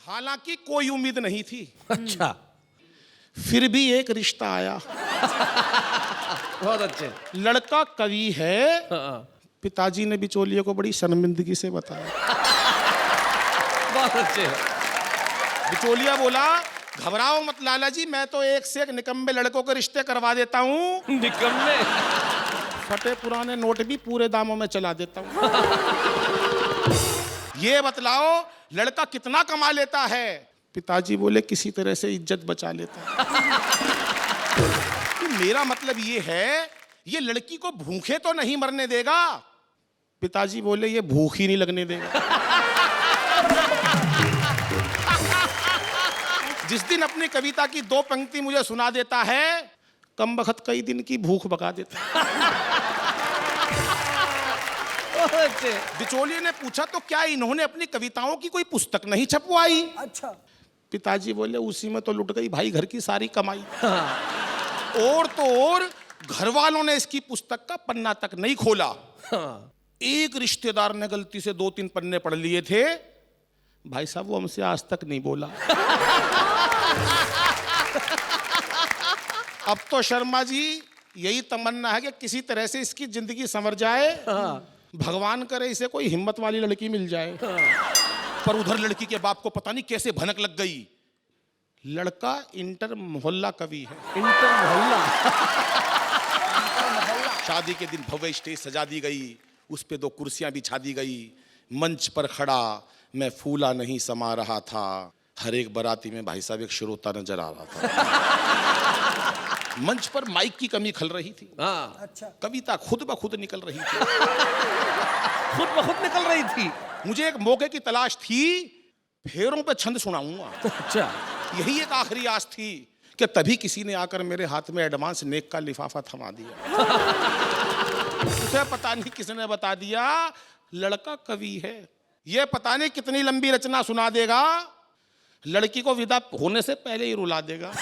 हालांकि कोई उम्मीद नहीं थी, अच्छा, फिर भी एक रिश्ता आया। बहुत अच्छे। लड़का कवि है। हाँ, पिताजी ने बिचौलिए को बड़ी शर्मिंदगी से बताया। बहुत अच्छे। बिचौलिया बोला, घबराओ मत लाला जी, मैं तो एक से एक निकम्मे लड़कों के रिश्ते करवा देता हूँ। निकम्मे। फटे पुराने नोट भी पूरे दामों में चला देता हूँ। ये बतलाओ लड़का कितना कमा लेता है? पिताजी बोले, किसी तरह से इज्जत बचा लेता है। तो मेरा मतलब ये है, ये लड़की को भूखे तो नहीं मरने देगा? पिताजी बोले, ये भूख ही नहीं लगने देगा। जिस दिन अपनी कविता की 2 पंक्ति मुझे सुना देता है, कम बखत कई दिन की भूख भगा देता है। बिचौलिए ने पूछा, तो क्या इन्होंने अपनी कविताओं की कोई पुस्तक नहीं छपवाई? अच्छा। पिताजी बोले, उसी में तो लुट गई भाई घर की सारी कमाई। और तो और घर वालों ने इसकी पुस्तक का पन्ना तक नहीं खोला। एक रिश्तेदार ने गलती से 2-3 पन्ने पढ़ लिए थे, भाई साहब वो हमसे आज तक नहीं बोला। अब तो शर्मा जी यही तमन्ना है कि किसी तरह से इसकी जिंदगी संवर जाए। भगवान करे इसे कोई हिम्मत वाली लड़की मिल जाए। पर उधर लड़की के बाप को पता नहीं कैसे भनक लग गई, लड़का इंटर मोहल्ला कवि है। इंटर मोहल्ला। शादी के दिन भव्य स्टेज सजा दी गई, उस पे 2 कुर्सियां बिछा दी गई। मंच पर खड़ा मैं फूला नहीं समा रहा था, हर एक बाराती में भाई साहब एक श्रोता नजर आ रहा था। मंच पर माइक की कमी खल रही थी। हाँ, अच्छा। कविता खुद ब खुद निकल रही थी। खुद ब खुद निकल रही थी। मुझे एक मौके की तलाश थी, फेरों पे छंद सुनाऊंगा। अच्छा, यही एक आखिरी आस थी कि तभी किसी ने आकर मेरे हाथ में एडवांस नेक का लिफाफा थमा दिया। उसे पता नहीं किसने बता दिया, लड़का कवि है, ये पता नहीं कितनी लंबी रचना सुना देगा, लड़की को विदा होने से पहले ही रुला देगा।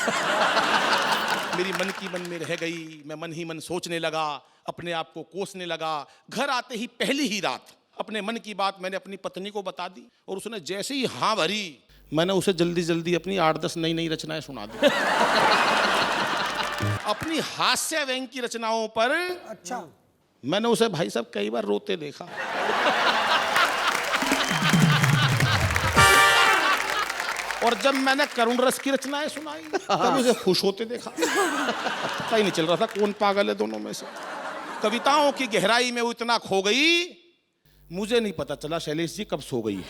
मेरी मन की मन में रह गई, मैं मन ही मन सोचने लगा, अपने आप को कोसने लगा। घर आते ही पहली ही रात अपने मन की बात मैंने अपनी पत्नी को बता दी, और उसने जैसे ही हाँ भरी, मैंने उसे जल्दी जल्दी अपनी 8-10 नई नई रचनाएं सुना दी। अपनी हास्य व्यंग की रचनाओं पर अच्छा। मैंने उसे भाई साहब कई बार रोते देखा। और जब मैंने करुण रस की रचनाएं सुनाई, तब उसे खुश होते देखा। पता ही नहीं चल रहा था कौन पागल है दोनों में से। कविताओं की गहराई में वो इतना खो गई, मुझे नहीं पता चला शैलेश जी कब सो गई।